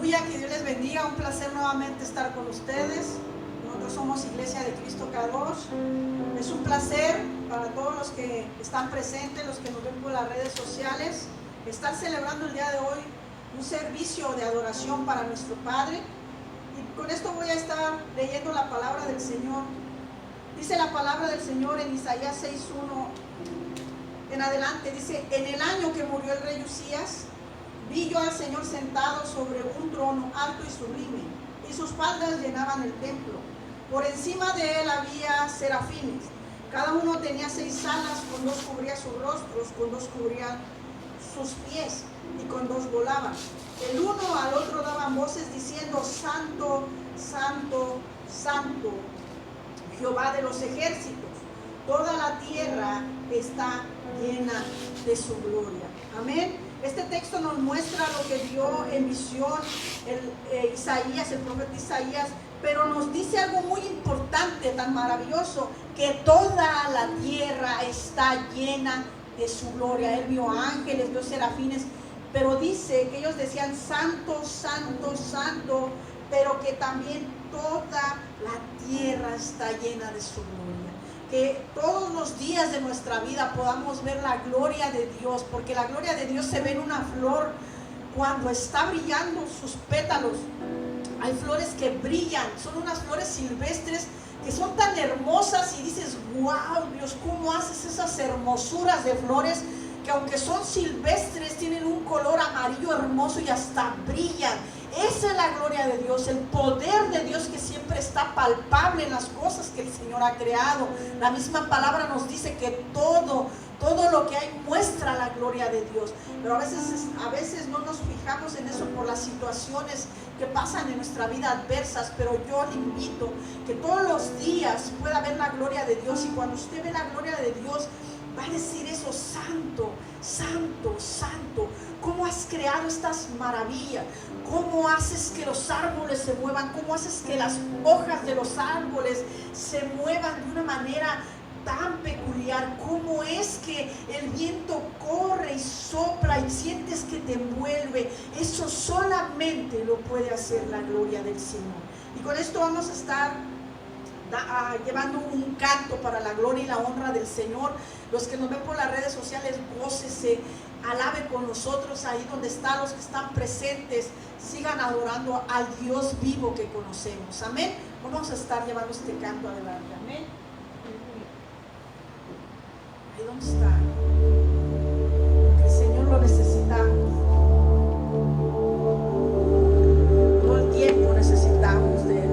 Aleluya, que Dios les bendiga. Un placer nuevamente estar con ustedes. Nosotros somos Iglesia de Cristo Kadosh. Es un placer para todos los que están presentes, los que nos ven por las redes sociales, estar celebrando el día de hoy un servicio de adoración para nuestro Padre. Y con esto voy a estar leyendo la palabra del Señor. Dice la palabra del Señor en Isaías 6:1 en adelante. Dice: en el año que murió el rey Usías, vi yo al Señor sentado sobre un trono alto y sublime, y sus faldas llenaban el templo. Por encima de él había serafines, cada uno tenía 6 alas, con 2 cubría sus rostros, con 2 cubrían sus pies, y con 2 volaban. El uno al otro daban voces diciendo: Santo, Santo, Santo, Jehová de los ejércitos, toda la tierra está llena de su gloria. Amén. Este texto nos muestra lo que vio en visión Isaías, el profeta Isaías, pero nos dice algo muy importante, tan maravilloso, que toda la tierra está llena de su gloria. Él vio ángeles, vio serafines, pero dice que ellos decían: Santo, Santo, Santo, pero que también toda la tierra está llena de su gloria. Que todos los días de nuestra vida podamos ver la gloria de Dios, porque la gloria de Dios se ve en una flor cuando está brillando sus pétalos. Hay flores que brillan, son unas flores silvestres que son tan hermosas y dices: wow, Dios, ¿cómo haces esas hermosuras de flores que aunque son silvestres tienen un color amarillo hermoso y hasta brillan? Esa es la gloria de Dios, el poder de Dios que siempre está palpable en las cosas que el Señor ha creado. La misma palabra nos dice que todo lo que hay muestra la gloria de Dios, pero a veces no nos fijamos en eso por las situaciones que pasan en nuestra vida adversas. Pero yo le invito que todos los días pueda ver la gloria de Dios, y cuando usted ve la gloria de Dios va a decir eso: Santo, Santo, Santo. ¿Cómo has creado estas maravillas? ¿Cómo haces que los árboles se muevan? ¿Cómo haces que las hojas de los árboles se muevan de una manera tan peculiar? ¿Cómo es que el viento corre y sopla y sientes que te envuelve? Eso solamente lo puede hacer la gloria del Señor. Y con esto vamos a estar llevando un canto para la gloria y la honra del Señor. Los que nos ven por las redes sociales, gócese, alabe con nosotros ahí donde están. Los que están presentes, sigan adorando al Dios vivo que conocemos. Amén. Vamos a estar llevando este canto adelante. Amén. Ahí donde está, que el Señor lo necesitamos. Todo el tiempo necesitamos de Él.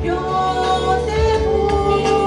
Yo te busco.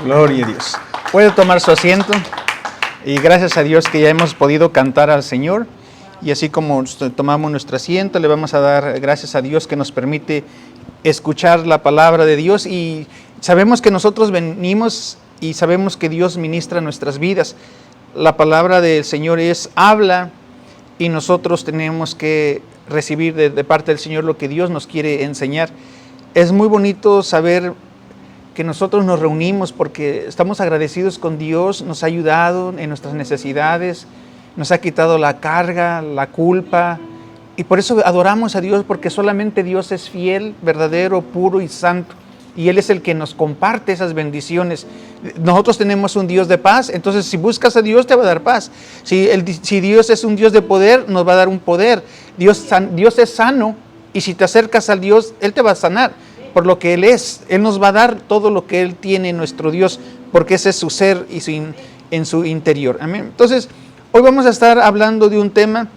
Gloria a Dios. Puede tomar su asiento. Y gracias a Dios que ya hemos podido cantar al Señor. Y así como tomamos nuestro asiento, le vamos a dar gracias a Dios que nos permite escuchar la palabra de Dios. Y sabemos que nosotros venimos y sabemos que Dios ministra nuestras vidas. La palabra del Señor habla, y nosotros tenemos que recibir de parte del Señor lo que Dios nos quiere enseñar. Es muy bonito saber que nosotros nos reunimos porque estamos agradecidos con Dios, nos ha ayudado en nuestras necesidades, nos ha quitado la carga, la culpa, y por eso adoramos a Dios, porque solamente Dios es fiel, verdadero, puro y santo, y Él es el que nos comparte esas bendiciones. Nosotros tenemos un Dios de paz, entonces si buscas a Dios te va a dar paz. Si Dios es un Dios de poder, nos va a dar un poder. Dios es sano, y si te acercas a Dios, Él te va a sanar. Por lo que Él es, Él nos va a dar todo lo que Él tiene, nuestro Dios, porque ese es su ser y en su interior. Amén. Entonces, hoy vamos a estar hablando de un tema,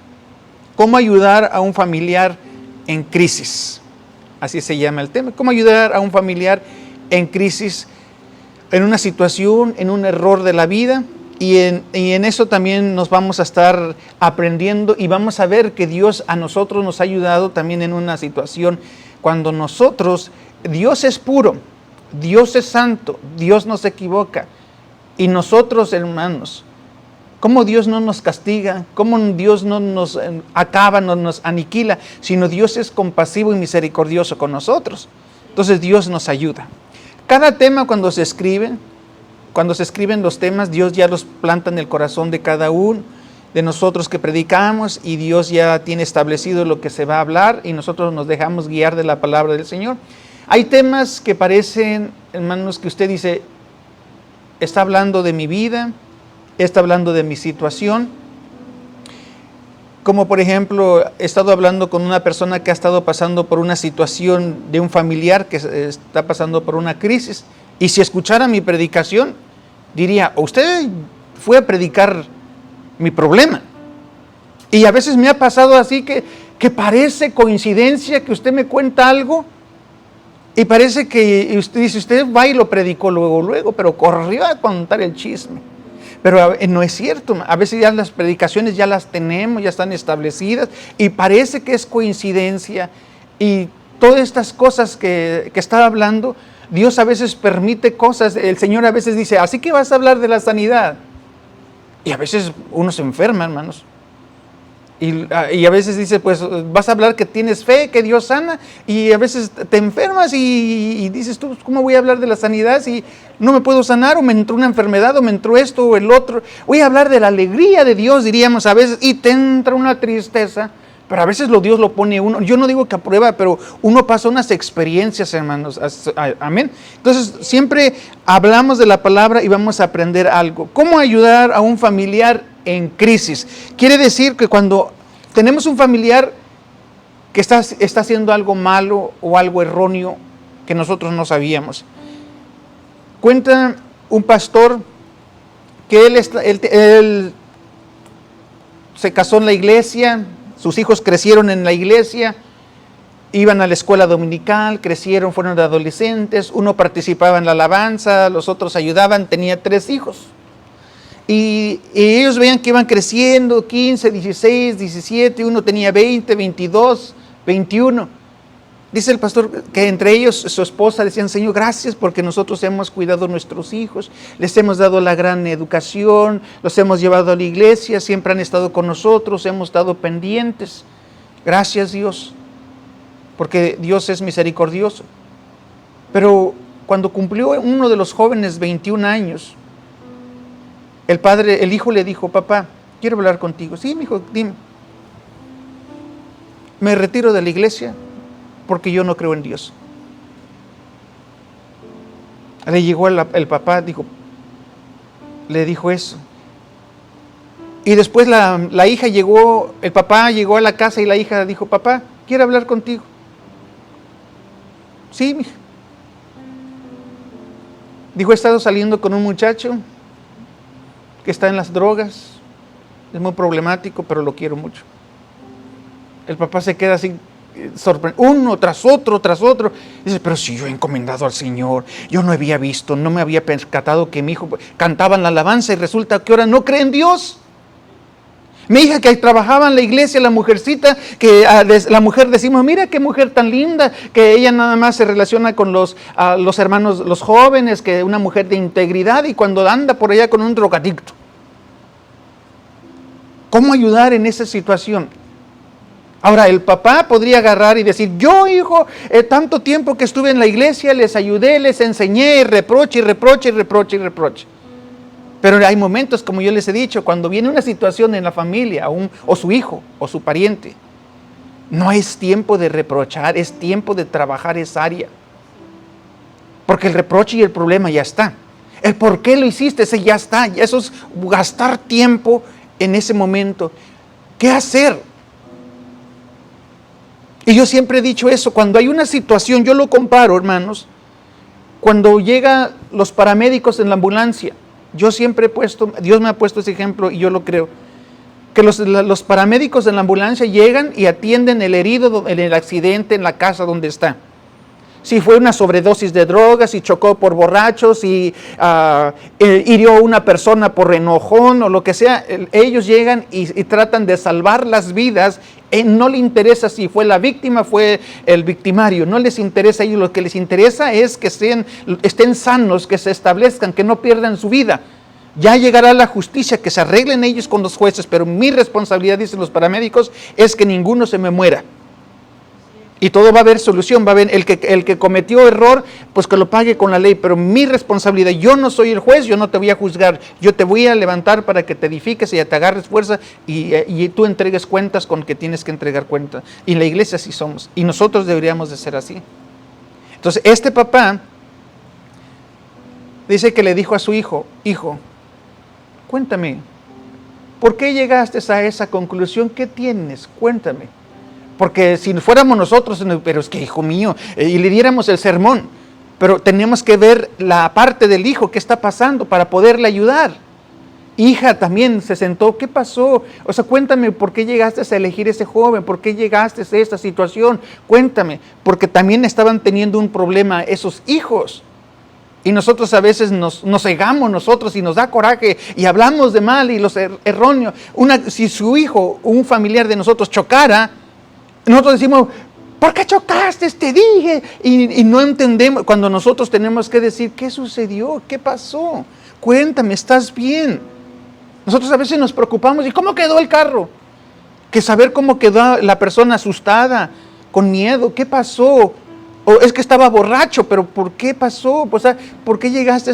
cómo ayudar a un familiar en crisis. Así se llama el tema, cómo ayudar a un familiar en crisis, en una situación, en un error de la vida. Y en eso también nos vamos a estar aprendiendo, y vamos a ver que Dios a nosotros nos ha ayudado también en una situación cuando Dios es puro, Dios es santo, Dios no se equivoca. Y nosotros, hermanos, ¿cómo Dios no nos castiga? ¿Cómo Dios no nos acaba, no nos aniquila? Sino Dios es compasivo y misericordioso con nosotros. Entonces Dios nos ayuda. Cada tema cuando se escriben los temas, Dios ya los planta en el corazón de cada uno de nosotros que predicamos, y Dios ya tiene establecido lo que se va a hablar, y nosotros nos dejamos guiar de la palabra del Señor. Hay temas que parecen, hermanos, que usted dice, está hablando de mi vida, está hablando de mi situación. Como por ejemplo, he estado hablando con una persona que ha estado pasando por una situación de un familiar que está pasando por una crisis, y si escuchara mi predicación, diría, usted fue a predicar mi problema. Y a veces me ha pasado así que parece coincidencia que usted me cuenta algo, y parece que usted dice, usted va y lo predicó luego, pero corrió a contar el chisme. Pero no es cierto. A veces ya las predicaciones ya las tenemos, ya están establecidas, y parece que es coincidencia. Y todas estas cosas que está hablando, Dios a veces permite cosas. El Señor a veces dice, así que vas a hablar de la sanidad. Y a veces uno se enferma, hermanos. Y a veces dice, pues vas a hablar que tienes fe, que Dios sana, y a veces te enfermas y dices tú, ¿cómo voy a hablar de la sanidad si no me puedo sanar, o me entró una enfermedad, o me entró esto o el otro? Voy a hablar de la alegría de Dios, diríamos a veces, y te entra una tristeza, pero a veces Dios lo pone uno. Yo no digo que aprueba, pero uno pasa unas experiencias, hermanos. Amén. Entonces siempre hablamos de la palabra y vamos a aprender algo. ¿Cómo ayudar a un familiar en crisis? Quiere decir que cuando tenemos un familiar que está haciendo algo malo o algo erróneo que nosotros no sabíamos. Cuenta un pastor que él se casó en la iglesia, sus hijos crecieron en la iglesia, iban a la escuela dominical, crecieron, fueron de adolescentes, uno participaba en la alabanza, los otros ayudaban, tenía 3 hijos. Y ellos veían que iban creciendo, 15, 16, 17, uno tenía 20, 22, 21. Dice el pastor que entre ellos, su esposa, decían, Señor, gracias porque nosotros hemos cuidado a nuestros hijos, les hemos dado la gran educación, los hemos llevado a la iglesia, siempre han estado con nosotros, hemos estado pendientes. Gracias, Dios, porque Dios es misericordioso. Pero cuando cumplió uno de los jóvenes 21 años, el hijo le dijo, papá, quiero hablar contigo. Sí, mi hijo, dime. Me retiro de la iglesia porque yo no creo en Dios. Le llegó el papá, le dijo eso. Y después la hija llegó, el papá llegó a la casa y la hija dijo, papá, quiero hablar contigo. Sí, mija. Dijo, he estado saliendo con un muchacho que está en las drogas, es muy problemático, pero lo quiero mucho. El papá se queda así uno tras otro, tras otro. Dice, pero si yo he encomendado al Señor, yo no había visto, no me había percatado que mi hijo cantaba en la alabanza y resulta que ahora no cree en Dios. Mi hija que trabajaba en la iglesia, la mujercita, que la mujer decimos, mira qué mujer tan linda, que ella nada más se relaciona con los hermanos, los jóvenes, que una mujer de integridad, y cuando anda por allá con un drogadicto. ¿Cómo ayudar en esa situación? Ahora, el papá podría agarrar y decir, yo, hijo, tanto tiempo que estuve en la iglesia, les ayudé, les enseñé, reproche, y reproche, y reproche, y reproche. Pero hay momentos, como yo les he dicho, cuando viene una situación en la familia, o su hijo, o su pariente, no es tiempo de reprochar, es tiempo de trabajar esa área. Porque el reproche y el problema ya está. El por qué lo hiciste, ese ya está. Eso es gastar tiempo en ese momento. ¿Qué hacer? Y yo siempre he dicho eso, cuando hay una situación, yo lo comparo, hermanos, cuando llegan los paramédicos en la ambulancia. Yo siempre he puesto, Dios me ha puesto ese ejemplo y yo lo creo, que los paramédicos en la ambulancia llegan y atienden el herido en el accidente en la casa donde está. Si fue una sobredosis de drogas, si chocó por borrachos, si hirió a una persona por enojón o lo que sea, ellos llegan y tratan de salvar las vidas. No le interesa si fue la víctima, fue el victimario, no les interesa a ellos, lo que les interesa es que estén sanos, que se establezcan, que no pierdan su vida. Ya llegará la justicia, que se arreglen ellos con los jueces, pero mi responsabilidad, dicen los paramédicos, es que ninguno se me muera. Y todo va a haber solución, va a haber el que cometió error, pues que lo pague con la ley, pero mi responsabilidad, yo no soy el juez, yo no te voy a juzgar, yo te voy a levantar para que te edifiques y te agarres fuerza y tú entregues cuentas con que tienes que entregar cuentas. Y en la iglesia así somos, y nosotros deberíamos de ser así. Entonces este papá dice que le dijo a su hijo, hijo, cuéntame, ¿por qué llegaste a esa conclusión? ¿Qué tienes? Cuéntame. Porque si fuéramos nosotros, pero es que hijo mío, y le diéramos el sermón, pero tenemos que ver la parte del hijo, qué está pasando para poderle ayudar. Hija también se sentó, ¿qué pasó? O sea, cuéntame, ¿por qué llegaste a elegir ese joven? ¿Por qué llegaste a esta situación? Cuéntame, porque también estaban teniendo un problema esos hijos. Y nosotros a veces nos cegamos nosotros y nos da coraje y hablamos de mal y los erróneos. Si su hijo, un familiar de nosotros chocara, nosotros decimos, ¿por qué chocaste? Te dije. Y no entendemos, cuando nosotros tenemos que decir, ¿qué sucedió? ¿Qué pasó? Cuéntame, ¿estás bien? Nosotros a veces nos preocupamos, ¿y cómo quedó el carro? Que saber cómo quedó la persona asustada, con miedo, ¿qué pasó? O es que estaba borracho, pero ¿por qué pasó? O sea, ¿por qué llegaste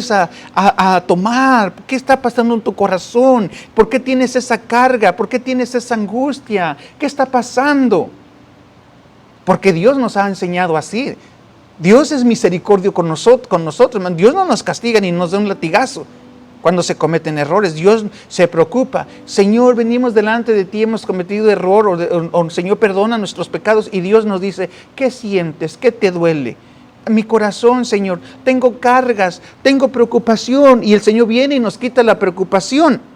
a tomar? ¿Qué está pasando en tu corazón? ¿Por qué tienes esa carga? ¿Por qué tienes esa angustia? ¿Qué está pasando? Porque Dios nos ha enseñado así. Dios es misericordio con nosotros. Dios no nos castiga ni nos da un latigazo cuando se cometen errores. Dios se preocupa. Señor, venimos delante de ti, hemos cometido error, o Señor, perdona nuestros pecados. Y Dios nos dice, ¿qué sientes? ¿Qué te duele? Mi corazón, Señor, tengo cargas, tengo preocupación. Y el Señor viene y nos quita la preocupación.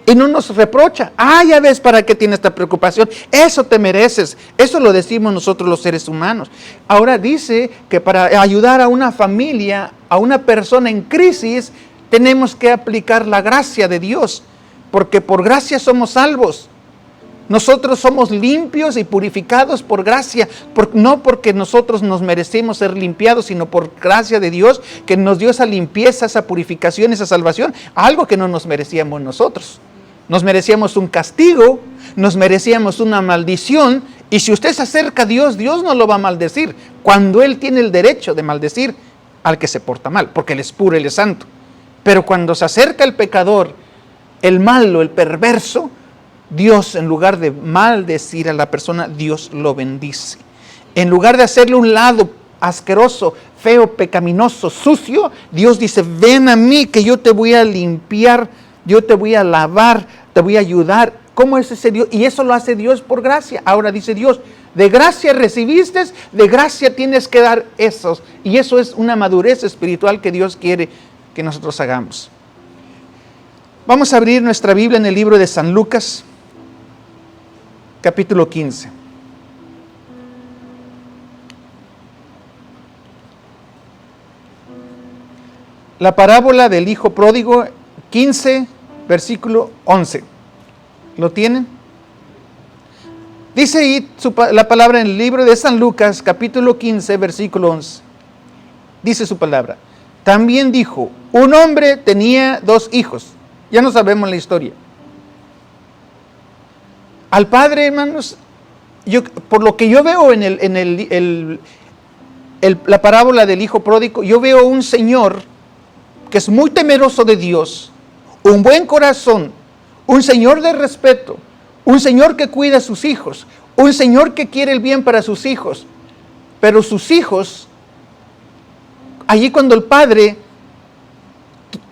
Y no nos reprocha. Ya ves para qué tienes esta preocupación. Eso te mereces. Eso lo decimos nosotros los seres humanos. Ahora dice que para ayudar a una familia, a una persona en crisis, tenemos que aplicar la gracia de Dios. Porque por gracia somos salvos. Nosotros somos limpios y purificados por gracia. No porque nosotros nos merecemos ser limpiados, sino por gracia de Dios, que nos dio esa limpieza, esa purificación, esa salvación. Algo que no nos merecíamos nosotros. Nos merecíamos un castigo, nos merecíamos una maldición, y si usted se acerca a Dios, Dios no lo va a maldecir, cuando Él tiene el derecho de maldecir al que se porta mal, porque Él es puro, Él es santo. Pero cuando se acerca el pecador, el malo, el perverso, Dios, en lugar de maldecir a la persona, Dios lo bendice. En lugar de hacerle un lado asqueroso, feo, pecaminoso, sucio, Dios dice, ven a mí que yo te voy a limpiar, yo te voy a lavar, te voy a ayudar. ¿Cómo es ese Dios? Y eso lo hace Dios por gracia. Ahora dice Dios, de gracia recibiste, de gracia tienes que dar esos. Y eso es una madurez espiritual que Dios quiere que nosotros hagamos. Vamos a abrir nuestra Biblia en el libro de San Lucas, capítulo 15. la parábola del hijo pródigo, 15, versículo 11. ¿Lo tienen? Dice ahí la palabra en el libro de San Lucas, capítulo 15, versículo 11. Dice su palabra. También dijo, un hombre tenía 2 hijos. Ya no sabemos la historia. Al padre, hermanos, por lo que yo veo en la parábola del hijo pródigo, yo veo un señor que es muy temeroso de Dios, un buen corazón, un señor de respeto, un señor que cuida a sus hijos, un señor que quiere el bien para sus hijos. Pero sus hijos, allí cuando el padre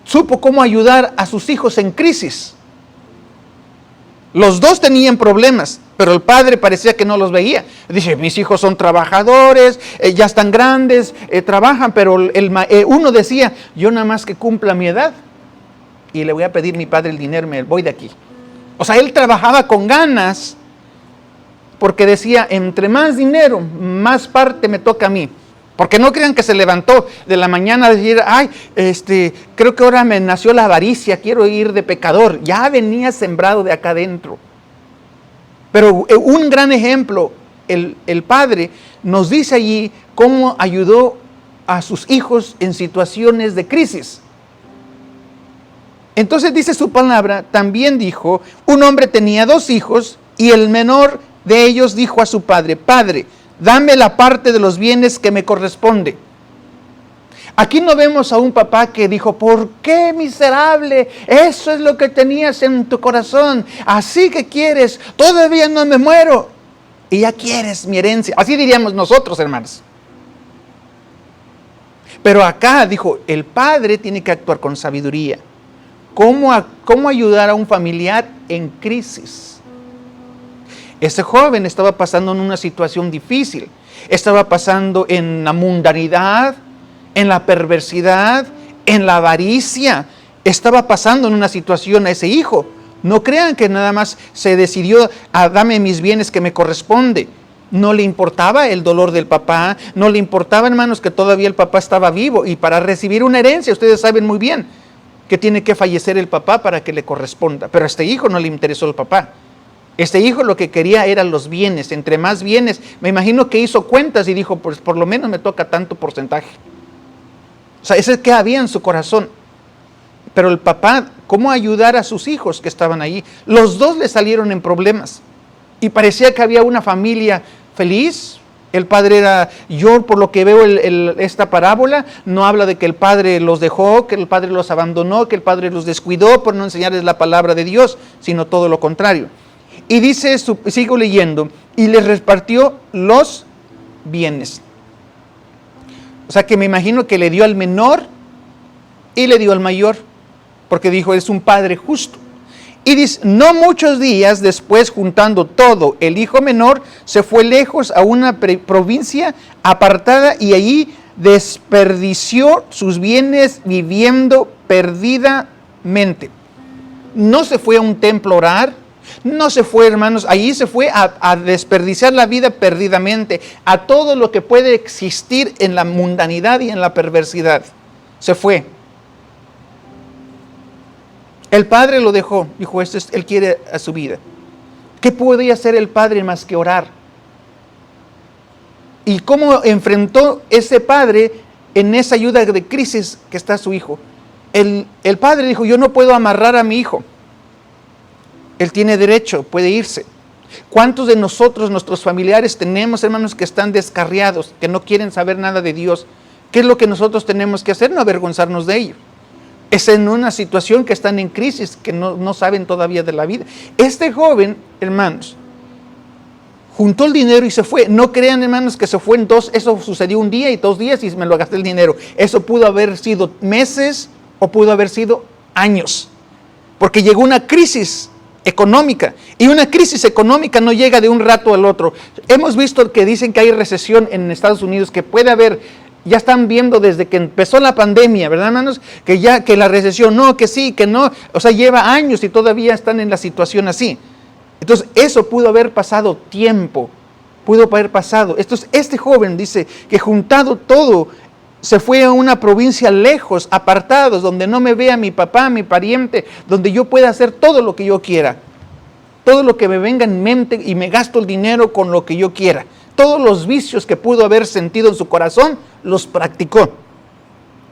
supo cómo ayudar a sus hijos en crisis, los 2 tenían problemas, pero el padre parecía que no los veía. Dice, mis hijos son trabajadores, ya están grandes, trabajan, pero uno decía, yo nada más que cumpla mi edad y le voy a pedir a mi padre el dinero, me voy de aquí. O sea, él trabajaba con ganas porque decía, entre más dinero, más parte me toca a mí. Porque no crean que se levantó de la mañana a decir, ay, creo que ahora me nació la avaricia, quiero ir de pecador. Ya venía sembrado de acá adentro. Pero un gran ejemplo, el padre nos dice allí cómo ayudó a sus hijos en situaciones de crisis. Entonces dice su palabra, también dijo, un hombre tenía 2 hijos y el menor de ellos dijo a su padre, Padre, dame la parte de los bienes que me corresponde. Aquí no vemos a un papá que dijo, ¿por qué, miserable? Eso es lo que tenías en tu corazón. Así que quieres, todavía no me muero y ya quieres mi herencia. Así diríamos nosotros, hermanos. Pero acá dijo, el padre tiene que actuar con sabiduría. ¿Cómo ayudar a un familiar en crisis? Ese joven estaba pasando en una situación difícil. Estaba pasando en la mundanidad, en la perversidad, en la avaricia. Estaba pasando en una situación a ese hijo. No crean que nada más se decidió a dame mis bienes que me corresponde. No le importaba el dolor del papá, no le importaba, hermanos, que todavía el papá estaba vivo. Y para recibir una herencia, ustedes saben muy bien que tiene que fallecer el papá para que le corresponda. Pero a este hijo no le interesó el papá. Este hijo lo que quería eran los bienes. Entre más bienes, me imagino que hizo cuentas y dijo, pues por lo menos me toca tanto porcentaje. O sea, ese es que había en su corazón. Pero el papá, ¿cómo ayudar a sus hijos que estaban allí? Los 2 le salieron en problemas. Y parecía que había una familia feliz. El padre era, yo por lo que veo esta parábola, no habla de que el padre los dejó, que el padre los abandonó, que el padre los descuidó por no enseñarles la palabra de Dios, sino todo lo contrario. Y dice, sigo leyendo, y les repartió los bienes. O sea que me imagino que le dio al menor y le dio al mayor, porque dijo, es un padre justo. Y dice, no muchos días después, juntando todo, el hijo menor se fue lejos a una provincia apartada y allí desperdició sus bienes viviendo perdidamente. No se fue a un templo a orar, no se fue, hermanos, allí se fue a desperdiciar la vida perdidamente, a todo lo que puede existir en la mundanidad y en la perversidad. Se fue. El padre lo dejó, dijo, él quiere a su vida. ¿Qué podía hacer el padre más que orar? ¿Y cómo enfrentó ese padre en esa ayuda de crisis que está su hijo? El padre dijo, yo no puedo amarrar a mi hijo. Él tiene derecho, puede irse. ¿Cuántos de nosotros, nuestros familiares, tenemos hermanos que están descarriados, que no quieren saber nada de Dios? ¿Qué es lo que nosotros tenemos que hacer? No avergonzarnos de ellos. Es en una situación que están en crisis, que no saben todavía de la vida. Este joven, hermanos, juntó el dinero y se fue. No crean, hermanos, que se fue en 2, eso sucedió un día y 2 días y me lo gasté el dinero. Eso pudo haber sido meses o pudo haber sido años. Porque llegó una crisis económica y una crisis económica no llega de un rato al otro. Hemos visto que dicen que hay recesión en Estados Unidos, que puede haber. Ya están viendo desde que empezó la pandemia, ¿verdad, hermanos? Que la recesión, no, que sí, que no. O sea, lleva años y todavía están en la situación así. Entonces, eso pudo haber pasado tiempo. Pudo haber pasado. Entonces, este joven dice que juntado todo, se fue a una provincia lejos, apartados, donde no me vea mi papá, mi pariente, donde yo pueda hacer todo lo que yo quiera. Todo lo que me venga en mente y me gasto el dinero con lo que yo quiera. Todos los vicios que pudo haber sentido en su corazón, los practicó.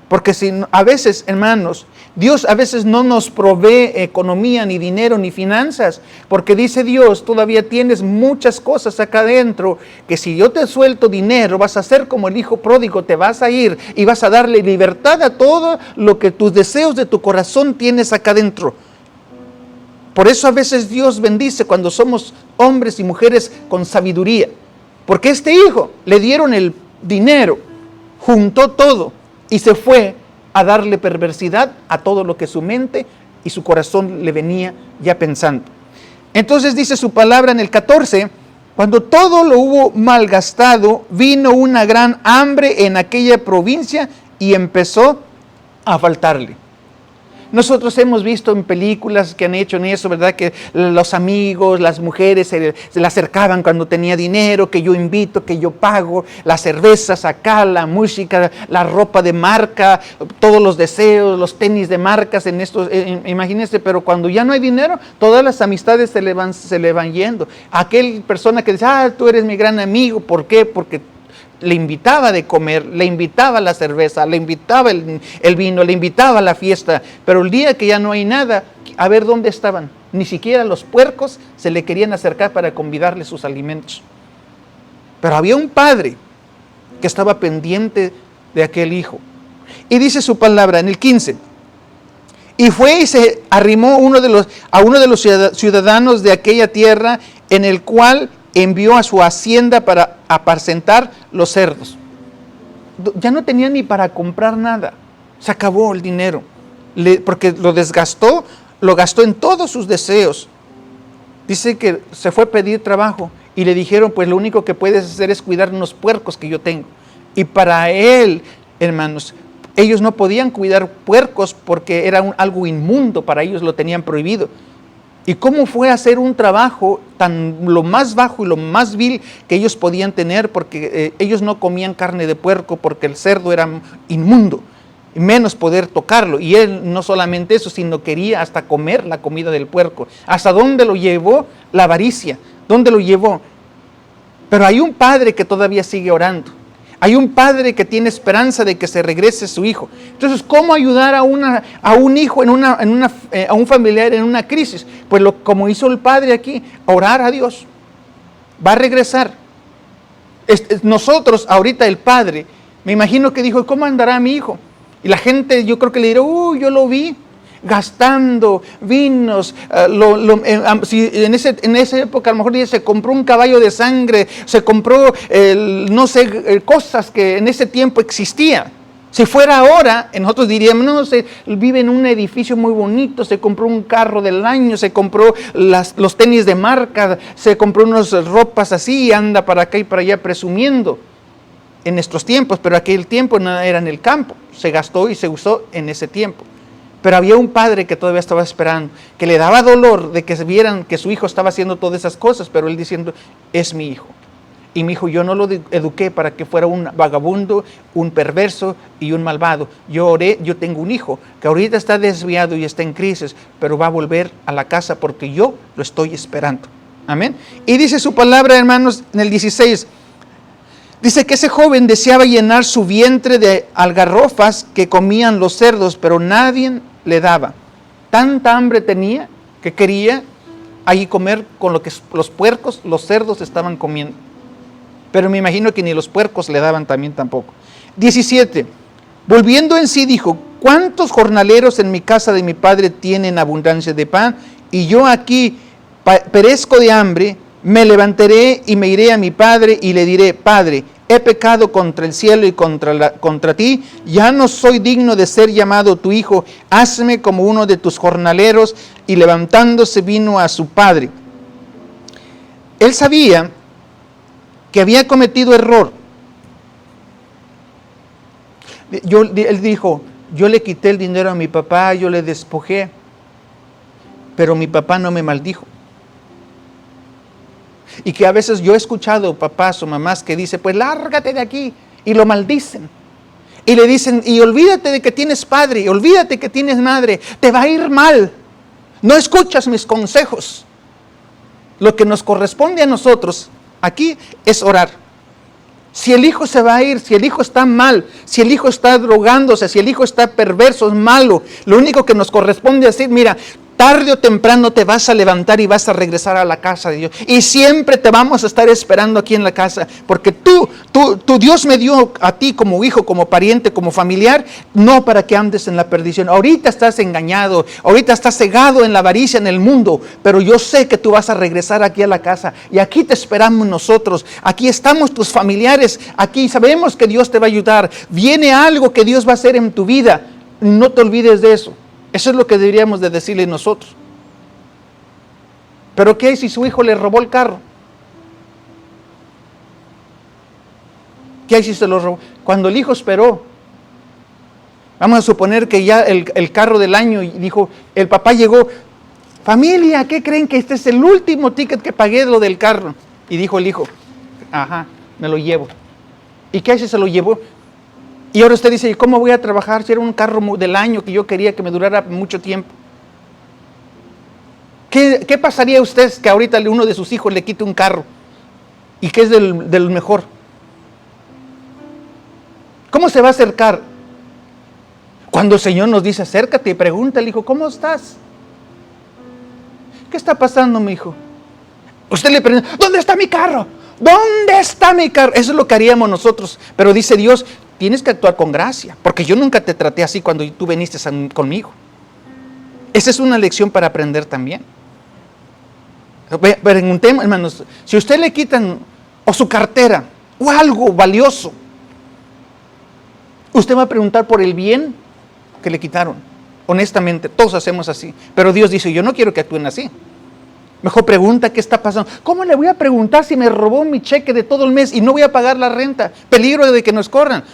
Porque si a veces, hermanos, Dios a veces no nos provee economía, ni dinero, ni finanzas, porque dice Dios, todavía tienes muchas cosas acá adentro, que si yo te suelto dinero, vas a ser como el hijo pródigo, te vas a ir y vas a darle libertad a todo lo que tus deseos de tu corazón tienes acá adentro. Por eso a veces Dios bendice cuando somos hombres y mujeres con sabiduría, porque este hijo le dieron el dinero, juntó todo, y se fue a darle perversidad a todo lo que su mente y su corazón le venía ya pensando. Entonces dice su palabra en el 14, cuando todo lo hubo malgastado, vino una gran hambre en aquella provincia y empezó a faltarle. Nosotros hemos visto en películas que han hecho en eso, ¿verdad? Que los amigos, las mujeres se le acercaban cuando tenía dinero, que yo invito, que yo pago, las cervezas acá, la música, la ropa de marca, todos los deseos, los tenis de marcas en estos, imagínense, pero cuando ya no hay dinero, todas las amistades se le van yendo. Aquel persona que dice, tú eres mi gran amigo, ¿por qué? Porque le invitaba de comer, le invitaba la cerveza, le invitaba el vino, le invitaba la fiesta, pero el día que ya no hay nada, a ver dónde estaban. Ni siquiera los puercos se le querían acercar para convidarle sus alimentos. Pero había un padre que estaba pendiente de aquel hijo. Y dice su palabra en el 15, y fue y se arrimó a uno de los ciudadanos de aquella tierra, en el cual envió a su hacienda para apacentar los cerdos. Ya no tenía ni para comprar nada. Se acabó el dinero. Porque lo desgastó, lo gastó en todos sus deseos. Dice que se fue a pedir trabajo y le dijeron, pues lo único que puedes hacer es cuidar unos puercos que yo tengo. Y para él, hermanos, ellos no podían cuidar puercos porque era algo inmundo, para ellos lo tenían prohibido. ¿Y cómo fue a hacer un trabajo lo más bajo y lo más vil que ellos podían tener? Porque ellos no comían carne de puerco porque el cerdo era inmundo, y menos poder tocarlo. Y él no solamente eso, sino quería hasta comer la comida del puerco. ¿Hasta dónde lo llevó la avaricia? ¿Dónde lo llevó? Pero hay un padre que todavía sigue orando. Hay un padre que tiene esperanza de que se regrese su hijo. Entonces, ¿cómo ayudar a un hijo, a un familiar en una crisis? Pues como hizo el padre aquí, orar a Dios. Va a regresar. Nosotros, ahorita el padre, me imagino que dijo, ¿cómo andará mi hijo? Y la gente, yo creo que le dirá, yo lo vi gastando vinos, si en esa época a lo mejor se compró un caballo de sangre, se compró cosas que en ese tiempo existían. Si fuera ahora, nosotros diríamos, no, se vive en un edificio muy bonito, se compró un carro del año, se compró los tenis de marca, se compró unas ropas así y anda para acá y para allá presumiendo. En nuestros tiempos, pero aquel tiempo no era en el campo, se gastó y se usó en ese tiempo. Pero había un padre que todavía estaba esperando, que le daba dolor de que vieran que su hijo estaba haciendo todas esas cosas, pero él diciendo, es mi hijo. Y mi hijo, yo no lo eduqué para que fuera un vagabundo, un perverso y un malvado. Yo oré, yo tengo un hijo que ahorita está desviado y está en crisis, pero va a volver a la casa porque yo lo estoy esperando. Amén. Y dice su palabra, hermanos, en el 16, dice que ese joven deseaba llenar su vientre de algarrofas que comían los cerdos, pero nadie le daba. Tanta hambre tenía que quería ahí comer con lo que los puercos, los cerdos estaban comiendo. Pero me imagino que ni los puercos le daban también tampoco. 17. Volviendo en sí dijo, ¿cuántos jornaleros en mi casa de mi padre tienen abundancia de pan? Y yo aquí perezco de hambre. Me levantaré y me iré a mi padre y le diré, Padre, he pecado contra el cielo y contra ti, ya no soy digno de ser llamado tu hijo, hazme como uno de tus jornaleros. Y levantándose vino a su padre. Él sabía que había cometido error. Él dijo, yo le quité el dinero a mi papá, yo le despojé, pero mi papá no me maldijo. Y que a veces yo he escuchado papás o mamás que dicen, pues lárgate de aquí, y lo maldicen. y le dicen, y olvídate de que tienes padre, y olvídate que tienes madre, te va a ir mal. No escuchas mis consejos. Lo que nos corresponde a nosotros aquí es orar. Si el hijo se va a ir, si el hijo está mal, si el hijo está drogándose, si el hijo está perverso, es malo, lo único que nos corresponde es decir, mira, tarde o temprano te vas a levantar y vas a regresar a la casa de Dios. Y siempre te vamos a estar esperando aquí en la casa. Porque tú Dios me dio a ti como hijo, como pariente, como familiar, no para que andes en la perdición. Ahorita estás engañado, ahorita estás cegado en la avaricia, en el mundo. Pero yo sé que tú vas a regresar aquí a la casa. Y aquí te esperamos nosotros. Aquí estamos tus familiares. Aquí sabemos que Dios te va a ayudar. Viene algo que Dios va a hacer en tu vida. No te olvides de eso. Eso es lo que deberíamos de decirle nosotros. Pero ¿qué hay si su hijo le robó el carro? ¿Qué hay si se lo robó? Cuando el hijo esperó, vamos a suponer que ya el carro del año, y dijo, el papá llegó, familia, ¿qué creen que este es el último ticket que pagué de lo del carro? Y dijo el hijo, ajá, me lo llevo. ¿Y qué hay si se lo llevó? Y ahora usted dice, ¿cómo voy a trabajar si era un carro del año que yo quería que me durara mucho tiempo? ¿Qué pasaría a usted que ahorita uno de sus hijos le quite un carro y que es del mejor? ¿Cómo se va a acercar? Cuando el Señor nos dice, acércate y pregunta al hijo, ¿cómo estás? ¿Qué está pasando, mi hijo? Usted le pregunta, ¿dónde está mi carro? ¿Dónde está mi carro? Eso es lo que haríamos nosotros. Pero dice Dios, tienes que actuar con gracia, porque yo nunca te traté así cuando tú viniste conmigo. Esa es una lección para aprender también. Preguntemos, hermanos, si usted le quitan o su cartera o algo valioso, usted va a preguntar por el bien que le quitaron. Honestamente, todos hacemos así. Pero Dios dice, yo no quiero que actúen así. Mejor pregunta qué está pasando. ¿Cómo le voy a preguntar si me robó mi cheque de todo el mes y no voy a pagar la renta? Peligro de que nos corran.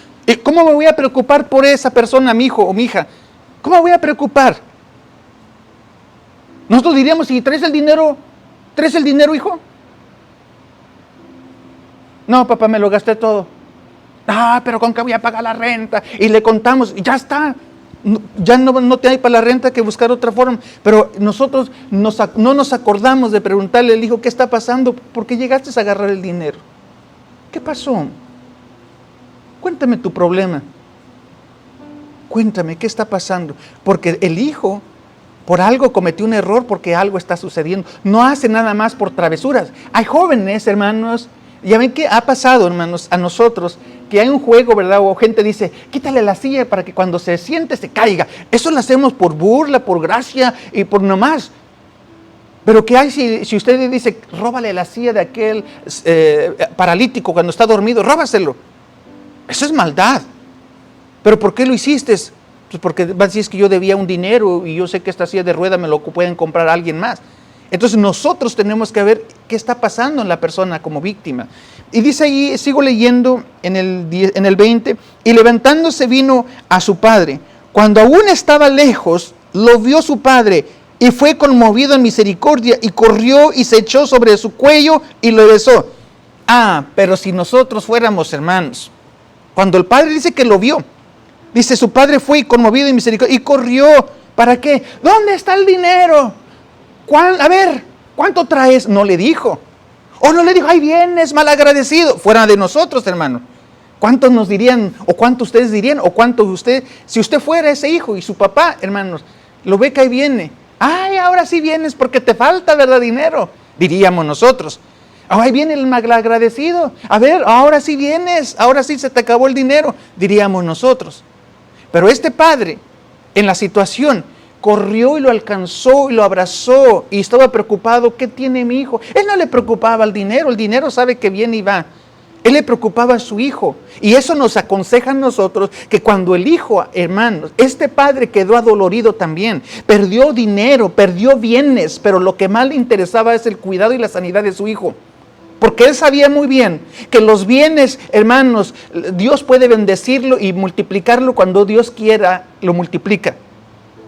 ¿Cómo me voy a preocupar por esa persona, mi hijo o mi hija? ¿Cómo me voy a preocupar? Nosotros diríamos, si traes el dinero, hijo. No, papá, me lo gasté todo. Ah, pero ¿con qué voy a pagar la renta? Y le contamos, y ya está. Ya no te hay para la renta, que buscar otra forma. Pero nosotros no nos acordamos de preguntarle al hijo, ¿qué está pasando? ¿Por qué llegaste a agarrar el dinero? ¿Qué pasó? Cuéntame tu problema. Cuéntame, ¿qué está pasando? Porque el hijo, por algo cometió un error, porque algo está sucediendo. No hace nada más por travesuras. Hay jóvenes, hermanos, ya ven que ha pasado, hermanos, a nosotros, que hay un juego, ¿verdad? O gente dice, quítale la silla para que cuando se siente se caiga. Eso lo hacemos por burla, por gracia y por nomás. Pero ¿qué hay si usted le dice, róbale la silla de aquel paralítico cuando está dormido? Róbaselo. Eso es maldad. ¿Pero por qué lo hiciste? Pues porque va a decir, es que yo debía un dinero y yo sé que esta silla de rueda me lo pueden comprar a alguien más. Entonces nosotros tenemos que ver qué está pasando en la persona como víctima. Y dice ahí, sigo leyendo en el 20, y levantándose vino a su padre. Cuando aún estaba lejos, lo vio su padre y fue conmovido en misericordia y corrió y se echó sobre su cuello y lo besó. Ah, pero si nosotros fuéramos hermanos, cuando el padre dice que lo vio, dice su padre fue conmovido en misericordia y corrió. ¿Para qué? ¿Dónde está el dinero? A ver, ¿cuánto traes? No le dijo. O no le dijo, ahí vienes, malagradecido. Fuera de nosotros, hermano. ¿Cuántos nos dirían, o cuántos ustedes dirían, o cuántos usted, si usted fuera ese hijo y su papá, hermanos, lo ve que ahí viene. Ay, ahora sí vienes porque te falta, ¿verdad? Dinero, diríamos nosotros. Oh, ahí viene el malagradecido. A ver, ahora sí vienes, ahora sí se te acabó el dinero, diríamos nosotros. Pero este padre, en la situación, corrió y lo alcanzó y lo abrazó y estaba preocupado. ¿Qué tiene mi hijo? Él no le preocupaba el dinero sabe que viene y va. Él le preocupaba a su hijo. Y eso nos aconseja a nosotros que cuando el hijo, hermanos, este padre quedó adolorido también, perdió dinero, perdió bienes, pero lo que más le interesaba es el cuidado y la sanidad de su hijo. Porque él sabía muy bien que los bienes, hermanos, Dios puede bendecirlo y multiplicarlo cuando Dios quiera, lo multiplica.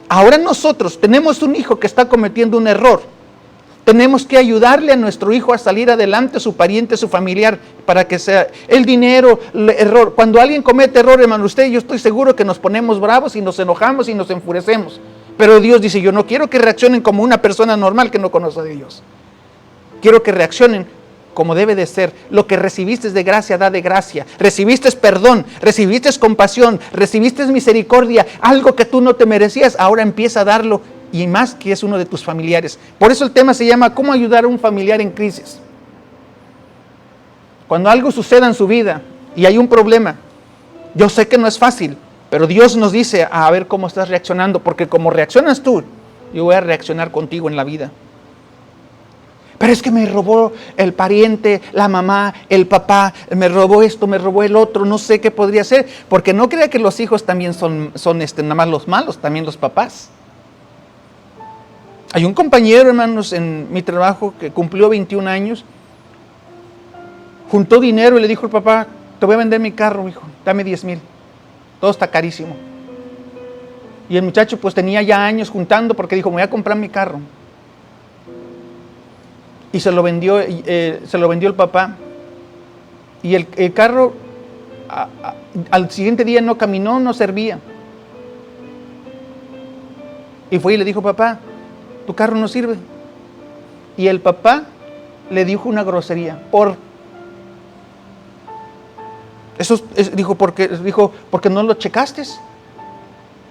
Ahora nosotros tenemos un hijo que está cometiendo un error Tenemos que ayudarle a nuestro hijo a salir adelante, su pariente, su familiar, para que sea el dinero, el error. Cuando alguien comete error, hermano, usted y yo estoy seguro que nos ponemos bravos y nos enojamos y nos enfurecemos. Pero Dios dice, yo no quiero que reaccionen como una persona normal que no conoce a Dios. Quiero que reaccionen como debe de ser. Lo que recibiste de gracia, da de gracia. Recibiste perdón, recibiste compasión, recibiste misericordia, algo que tú no te merecías, ahora empieza a darlo. Y más que es uno de tus familiares. Por eso el tema se llama ¿cómo ayudar a un familiar en crisis? Cuando algo suceda en su vida y hay un problema, yo sé que no es fácil, pero Dios nos dice a ver cómo estás reaccionando, porque como reaccionas tú, yo voy a reaccionar contigo en la vida. Pero es que me robó el pariente, la mamá, el papá, me robó esto, me robó el otro, no sé qué podría ser, porque no crea que los hijos también son nada más los malos, también los papás. Hay un compañero, hermanos, en mi trabajo que cumplió 21 años, juntó dinero y le dijo al papá, te voy a vender mi carro, hijo, dame 10,000, todo está carísimo. Y el muchacho pues tenía ya años juntando porque dijo, me voy a comprar mi carro. Y se lo vendió el papá. Y el carro al siguiente día no caminó, no servía. Y fue y le dijo, papá, tu carro no sirve. Y el papá le dijo una grosería. Dijo, porque no lo checaste.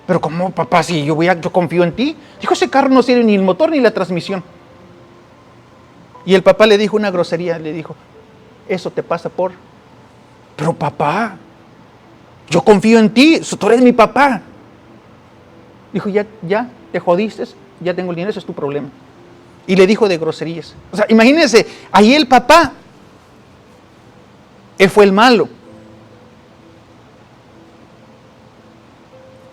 Pero ¿cómo, papá? Si yo confío en ti. Dijo, ese carro no sirve ni el motor ni la transmisión. Y el papá le dijo una grosería. Le dijo, eso te pasa por... Pero papá, yo confío en ti. Tú eres mi papá. Dijo, ya te jodiste. Ya tengo el dinero, ese es tu problema. Y le dijo de groserías. O sea, imagínense, ahí el papá, él fue el malo.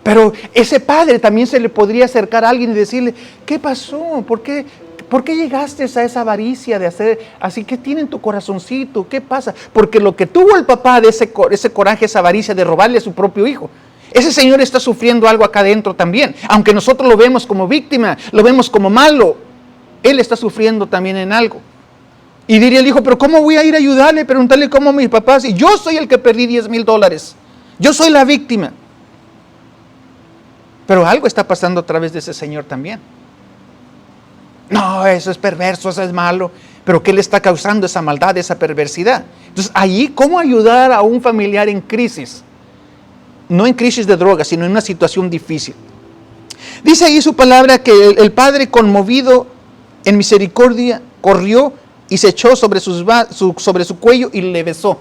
Pero ese padre también se le podría acercar a alguien y decirle, ¿qué pasó? ¿Por qué llegaste a esa avaricia de hacer así? ¿Qué tiene en tu corazoncito? ¿Qué pasa? Porque lo que tuvo el papá de ese coraje, esa avaricia de robarle a su propio hijo, ese señor está sufriendo algo acá adentro también. Aunque nosotros lo vemos como víctima, lo vemos como malo, él está sufriendo también en algo. Y diría el hijo, pero ¿cómo voy a ir a ayudarle? Preguntarle cómo mis papás, y yo soy el que perdí $10,000. Yo soy la víctima. Pero algo está pasando a través de ese señor también. No, eso es perverso, eso es malo. Pero ¿qué le está causando esa maldad, esa perversidad? Entonces, allí, ¿cómo ayudar a un familiar en crisis? No en crisis de drogas, sino en una situación difícil. Dice ahí su palabra que el padre, conmovido en misericordia, corrió y se echó sobre su cuello y le besó.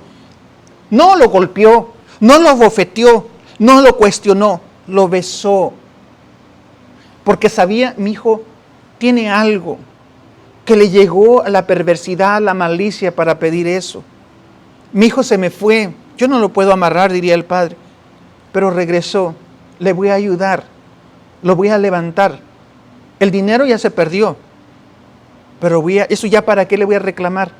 No lo golpeó, no lo bofeteó, no lo cuestionó, lo besó. Porque sabía, mi hijo tiene algo que le llegó a la perversidad, a la malicia para pedir eso. Mi hijo se me fue, yo no lo puedo amarrar, diría el padre. Pero regresó, le voy a ayudar, lo voy a levantar. El dinero ya se perdió, pero eso ya para qué le voy a reclamar.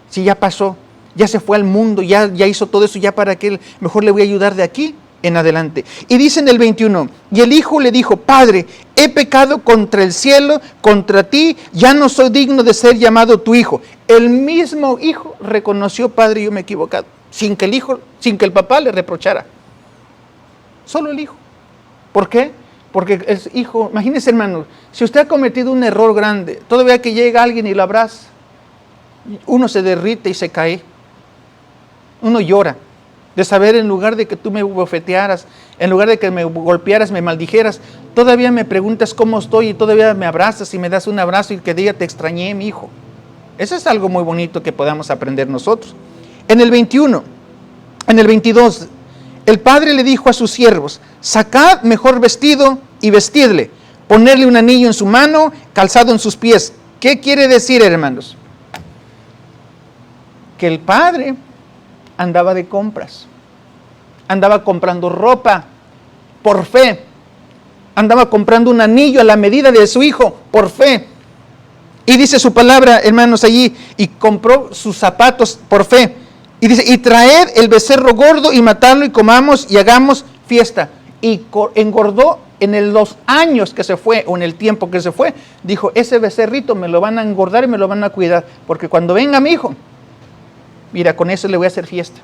Si ya pasó, ya se fue al mundo, ya hizo todo eso, ya para qué, mejor le voy a ayudar de aquí en adelante. Y dice en el 21, y el hijo le dijo, Padre, he pecado contra el cielo, contra ti, ya no soy digno de ser llamado tu hijo. El mismo hijo reconoció, Padre, yo me he equivocado, sin que el papá le reprochara. Solo el hijo. ¿Por qué? Porque el hijo, imagínense, hermano, si usted ha cometido un error grande, todavía que llega alguien y lo abraza, uno se derrite y se cae. Uno llora de saber, en lugar de que tú me bofetearas, en lugar de que me golpearas, me maldijeras, todavía me preguntas cómo estoy y todavía me abrazas y me das un abrazo y que diga, te extrañé, mi hijo. Eso es algo muy bonito que podamos aprender nosotros. En el 22, el padre le dijo a sus siervos, sacad mejor vestido y vestidle, ponerle un anillo en su mano, calzado en sus pies. ¿Qué quiere decir, hermanos? Que el padre andaba de compras, andaba comprando ropa por fe, andaba comprando un anillo a la medida de su hijo por fe. Y dice su palabra, hermanos, allí, y compró sus zapatos por fe. Y dice, y traed el becerro gordo y matadlo y comamos y hagamos fiesta. Y engordó los años que se fue o en el tiempo que se fue, dijo, ese becerrito me lo van a engordar y me lo van a cuidar, porque cuando venga mi hijo, mira, con eso le voy a hacer fiesta.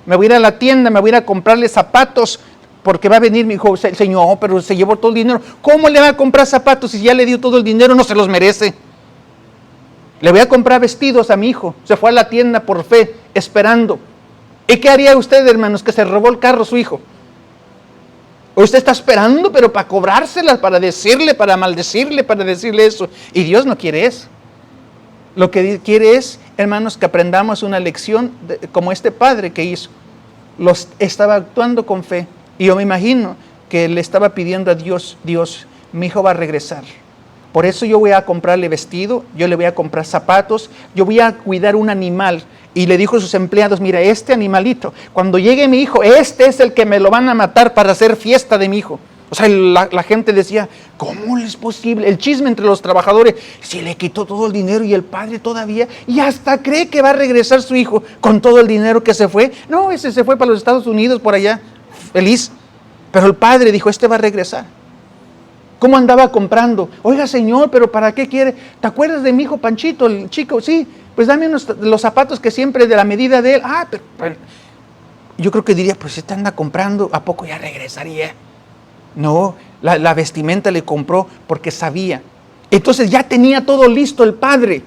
Me voy a ir a la tienda, me voy a ir a comprarle zapatos, porque va a venir mi hijo, Señor, pero se llevó todo el dinero. ¿Cómo le va a comprar zapatos si ya le dio todo el dinero? No se los merece. Le voy a comprar vestidos a mi hijo. Se fue a la tienda por fe, esperando. ¿Y qué haría usted, hermanos, que se robó el carro su hijo? Usted está esperando, pero para cobrárselas, para decirle, para maldecirle, para decirle eso. Y Dios no quiere eso. Lo que quiere es, hermanos, que aprendamos una lección como este padre que hizo. Estaba actuando con fe. Y yo me imagino que le estaba pidiendo a Dios, Dios, mi hijo va a regresar. Por eso yo voy a comprarle vestido, yo le voy a comprar zapatos, yo voy a cuidar un animal. Y le dijo a sus empleados, mira, este animalito, cuando llegue mi hijo, este es el que me lo van a matar para hacer fiesta de mi hijo. O sea, la gente decía, ¿cómo es posible? El chisme entre los trabajadores, si le quitó todo el dinero y el padre todavía, y hasta cree que va a regresar su hijo con todo el dinero que se fue. No, ese se fue para los Estados Unidos, por allá, feliz. Pero el padre dijo, este va a regresar. ¿Cómo andaba comprando? Oiga, señor, pero ¿para qué quiere? ¿Te acuerdas de mi hijo Panchito, el chico? Sí, pues dame los zapatos que siempre de la medida de él. Ah, pero yo creo que diría, pues este anda comprando, ¿a poco ya regresaría? No, la vestimenta le compró porque sabía. Entonces ya tenía todo listo el padre.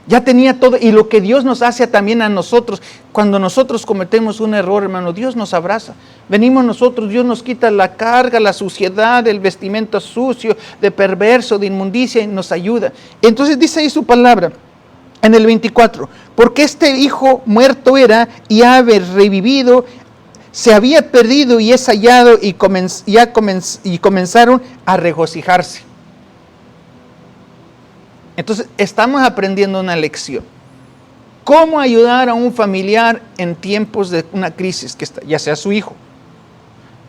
Ya tenía todo. Y lo que Dios nos hace también a nosotros, cuando nosotros cometemos un error, hermano, Dios nos abraza. Venimos nosotros, Dios nos quita la carga, la suciedad, el vestimenta sucio, de perverso, de inmundicia, y nos ayuda. Entonces dice ahí su palabra, en el 24, porque este hijo muerto era y ha revivido, se había perdido y es hallado, y comenzaron a regocijarse. Entonces, estamos aprendiendo una lección. ¿Cómo ayudar a un familiar en tiempos de una crisis, ya sea su hijo?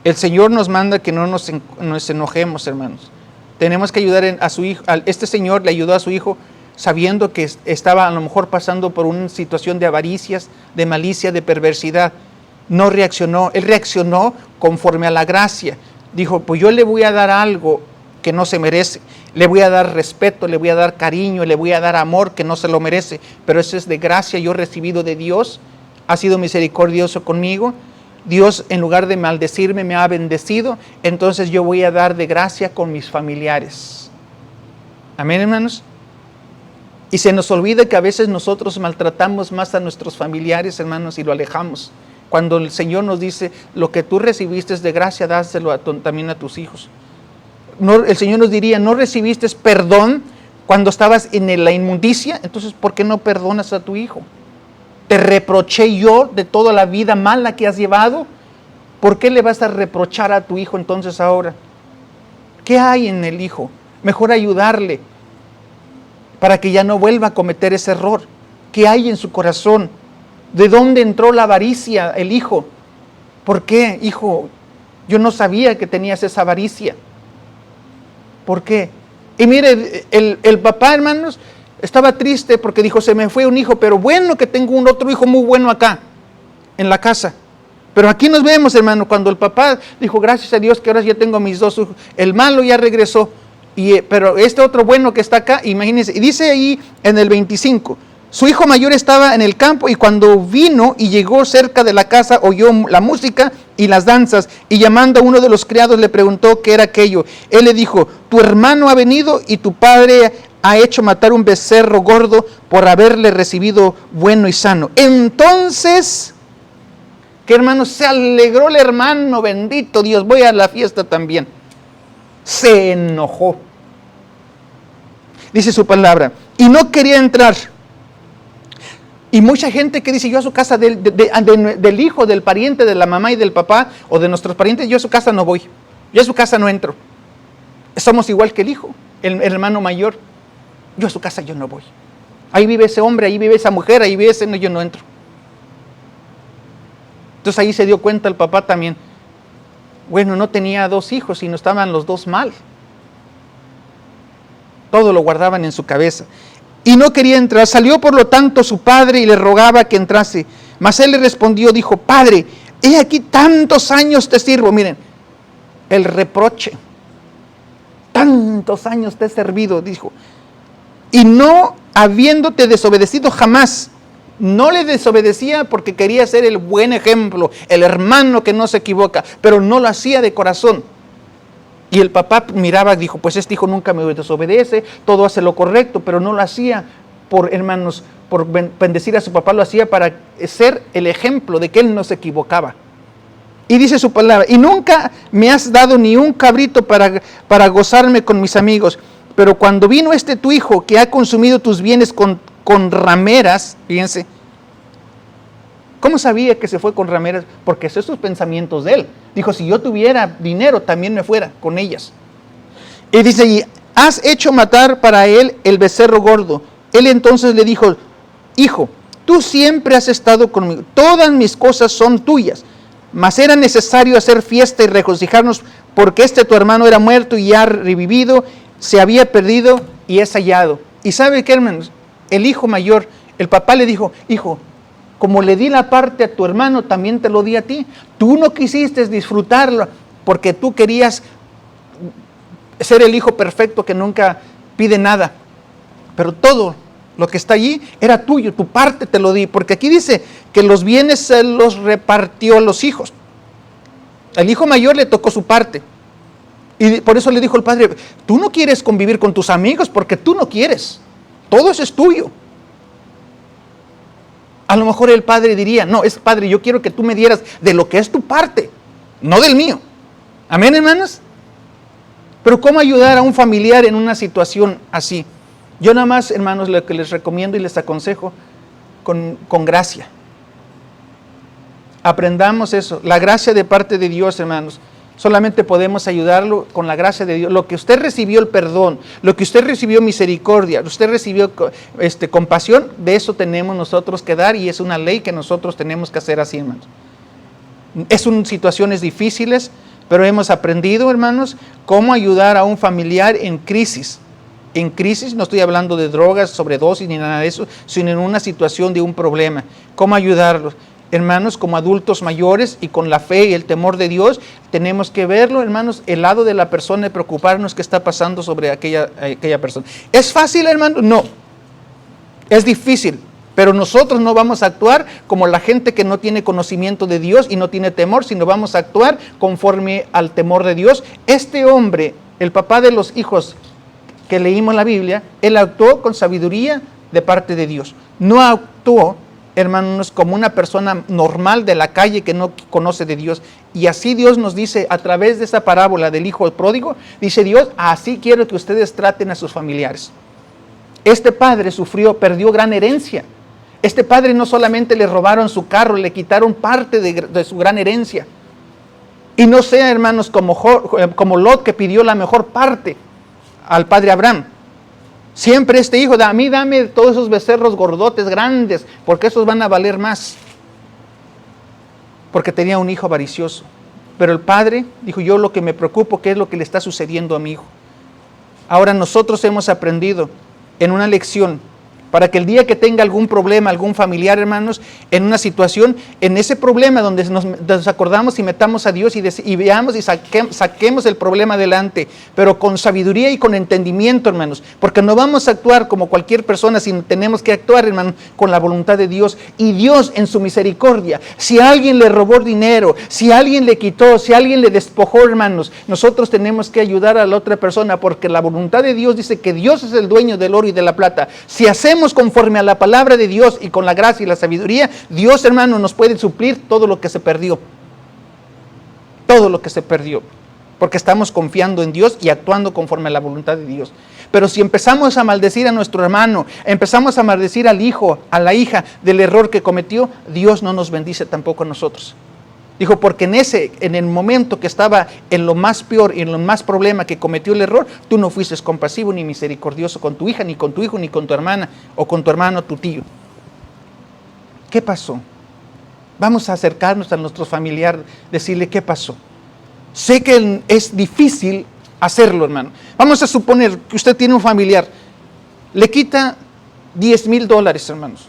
El Señor nos manda que no nos enojemos, hermanos. Tenemos que ayudar a su hijo. Este señor le ayudó a su hijo sabiendo que estaba a lo mejor pasando por una situación de avaricias, de malicia, de perversidad. No reaccionó. Él reaccionó conforme a la gracia. Dijo, pues yo le voy a dar algo que no se merece. Le voy a dar respeto, le voy a dar cariño, le voy a dar amor que no se lo merece. Pero eso es de gracia, yo he recibido de Dios. Ha sido misericordioso conmigo. Dios, en lugar de maldecirme, me ha bendecido. Entonces yo voy a dar de gracia con mis familiares. Amén, hermanos. Y se nos olvida que a veces nosotros maltratamos más a nuestros familiares, hermanos, y lo alejamos. Cuando el Señor nos dice, lo que tú recibiste de gracia, dáselo también a tus hijos. No, el Señor nos diría, ¿no recibiste perdón cuando estabas en la inmundicia? Entonces, ¿por qué no perdonas a tu hijo? ¿Te reproché yo de toda la vida mala que has llevado? ¿Por qué le vas a reprochar a tu hijo entonces ahora? ¿Qué hay en el hijo? Mejor ayudarle para que ya no vuelva a cometer ese error. ¿Qué hay en su corazón? ¿De dónde entró la avaricia el hijo? ¿Por qué, hijo? Yo no sabía que tenías esa avaricia. ¿Por qué? Y mire, el papá, hermanos, estaba triste porque dijo, se me fue un hijo, pero bueno que tengo un otro hijo muy bueno acá, en la casa. Pero aquí nos vemos, hermano, cuando el papá dijo, gracias a Dios que ahora ya tengo mis dos hijos. El malo ya regresó, pero este otro bueno que está acá, imagínense. Y dice ahí en el 25, su hijo mayor estaba en el campo y cuando vino y llegó cerca de la casa, oyó la música y las danzas, y llamando a uno de los criados le preguntó qué era aquello. Él le dijo, tu hermano ha venido y tu padre ha hecho matar un becerro gordo por haberle recibido bueno y sano. Entonces, ¿qué hermano? Se alegró el hermano, bendito Dios, voy a la fiesta también. Se enojó. Dice su palabra, y no quería entrar. Y mucha gente que dice, yo a su casa del hijo, del pariente, de la mamá y del papá, o de nuestros parientes, yo a su casa no voy. Yo a su casa no entro. Somos igual que el hijo, el hermano mayor. Yo a su casa yo no voy. Ahí vive ese hombre, ahí vive esa mujer, ahí vive ese, no, yo no entro. Entonces ahí se dio cuenta el papá también. Bueno, no tenía dos hijos, sino estaban los dos mal. Todo lo guardaban en su cabeza. Y no quería entrar. Salió por lo tanto su padre y le rogaba que entrase. Mas él le respondió, dijo, Padre, he aquí tantos años te sirvo. Miren, el reproche. Tantos años te he servido, dijo, y no habiéndote desobedecido jamás. No le desobedecía porque quería ser el buen ejemplo, el hermano que no se equivoca, pero no lo hacía de corazón. Y el papá miraba, dijo, pues este hijo nunca me desobedece, todo hace lo correcto, pero no lo hacía por, hermanos, por bendecir a su papá, lo hacía para ser el ejemplo de que él no se equivocaba. Y dice su palabra, y nunca me has dado ni un cabrito para gozarme con mis amigos, pero cuando vino tu hijo que ha consumido tus bienes con rameras, fíjense, ¿cómo sabía que se fue con rameras? Porque esos son sus pensamientos de él. Dijo, si yo tuviera dinero, también me fuera con ellas. Y dice, y has hecho matar para él el becerro gordo. Él entonces le dijo, hijo, tú siempre has estado conmigo, todas mis cosas son tuyas, mas era necesario hacer fiesta y regocijarnos porque tu hermano era muerto y ha revivido, se había perdido y es hallado. Y ¿sabe qué, hermanos? El hijo mayor, el papá le dijo, hijo, como le di la parte a tu hermano, también te lo di a ti. Tú no quisiste disfrutarlo porque tú querías ser el hijo perfecto que nunca pide nada. Pero todo lo que está allí era tuyo, tu parte te lo di. Porque aquí dice que los bienes se los repartió a los hijos. Al hijo mayor le tocó su parte. Y por eso le dijo el padre, tú no quieres convivir con tus amigos porque tú no quieres. Todo eso es tuyo. A lo mejor el padre diría, no, padre, yo quiero que tú me dieras de lo que es tu parte, no del mío. Amén, hermanos. Pero ¿cómo ayudar a un familiar en una situación así? Yo nada más, hermanos, lo que les recomiendo y les aconsejo, con gracia. Aprendamos eso, la gracia de parte de Dios, hermanos. Solamente podemos ayudarlo con la gracia de Dios. Lo que usted recibió el perdón, lo que usted recibió misericordia, usted recibió compasión, de eso tenemos nosotros que dar y es una ley que nosotros tenemos que hacer así, hermanos. Son situaciones difíciles, pero hemos aprendido, hermanos, cómo ayudar a un familiar en crisis. En crisis, no estoy hablando de drogas, sobredosis ni nada de eso, sino en una situación de un problema. ¿Cómo ayudarlos? Hermanos, como adultos mayores y con la fe y el temor de Dios, tenemos que verlo, hermanos, el lado de la persona y preocuparnos qué está pasando sobre aquella persona. ¿Es fácil, hermano? No. Es difícil, pero nosotros no vamos a actuar como la gente que no tiene conocimiento de Dios y no tiene temor, sino vamos a actuar conforme al temor de Dios. Este hombre, el papá de los hijos que leímos en la Biblia, él actuó con sabiduría de parte de Dios. No actuó, hermanos, como una persona normal de la calle que no conoce de Dios. Y así Dios nos dice, a través de esa parábola del hijo pródigo, dice Dios, así quiero que ustedes traten a sus familiares. Este padre perdió gran herencia. Este padre no solamente le robaron su carro, le quitaron parte de su gran herencia. Y no sea, hermanos, como Lot, que pidió la mejor parte al padre Abraham. Siempre este hijo, a mí dame todos esos becerros gordotes grandes, porque esos van a valer más. Porque tenía un hijo avaricioso. Pero el padre dijo, yo lo que me preocupo, ¿qué es lo que le está sucediendo a mi hijo? Ahora nosotros hemos aprendido en una lección, para que el día que tenga algún problema, algún familiar, hermanos, en una situación, en ese problema donde nos acordamos y metamos a Dios y veamos y saquemos el problema adelante, pero con sabiduría y con entendimiento, hermanos, porque no vamos a actuar como cualquier persona, sino tenemos que actuar, hermanos, con la voluntad de Dios. Y Dios en su misericordia, si alguien le robó dinero, si alguien le quitó, si alguien le despojó, hermanos, nosotros tenemos que ayudar a la otra persona, porque la voluntad de Dios dice que Dios es el dueño del oro y de la plata. Si hacemos conforme a la palabra de Dios y con la gracia y la sabiduría, Dios, hermano, nos puede suplir todo lo que se perdió. Todo lo que se perdió. Porque estamos confiando en Dios y actuando conforme a la voluntad de Dios. Pero si empezamos a maldecir a nuestro hermano, empezamos a maldecir al hijo, a la hija del error que cometió, Dios no nos bendice tampoco a nosotros. Dijo, porque en el momento que estaba en lo más peor y en lo más problema que cometió el error, tú no fuiste compasivo ni misericordioso con tu hija, ni con tu hijo, ni con tu hermana, o con tu hermano, tu tío. ¿Qué pasó? Vamos a acercarnos a nuestro familiar, decirle qué pasó. Sé que es difícil hacerlo, hermano. Vamos a suponer que usted tiene un familiar, le quita $10,000, hermanos.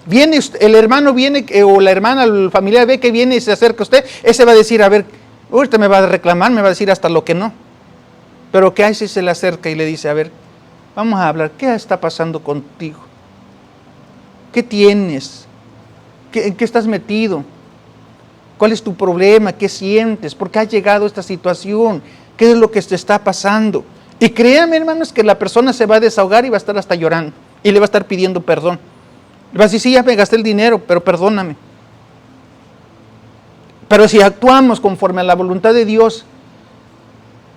Viene el hermano viene, o la hermana, el familiar ve que viene y se acerca a usted, ese va a decir, a ver, ahorita me va a reclamar, me va a decir hasta lo que no. Pero ¿qué hay si se le acerca y le dice, a ver, vamos a hablar, ¿qué está pasando contigo? ¿Qué tienes? ¿En qué estás metido? ¿Cuál es tu problema? ¿Qué sientes? ¿Por qué ha llegado esta situación? ¿Qué es lo que te está pasando? Y créanme, hermanos, que la persona se va a desahogar y va a estar hasta llorando. Y le va a estar pidiendo perdón. Le va a decir, sí, ya me gasté el dinero, pero perdóname. Pero si actuamos conforme a la voluntad de Dios,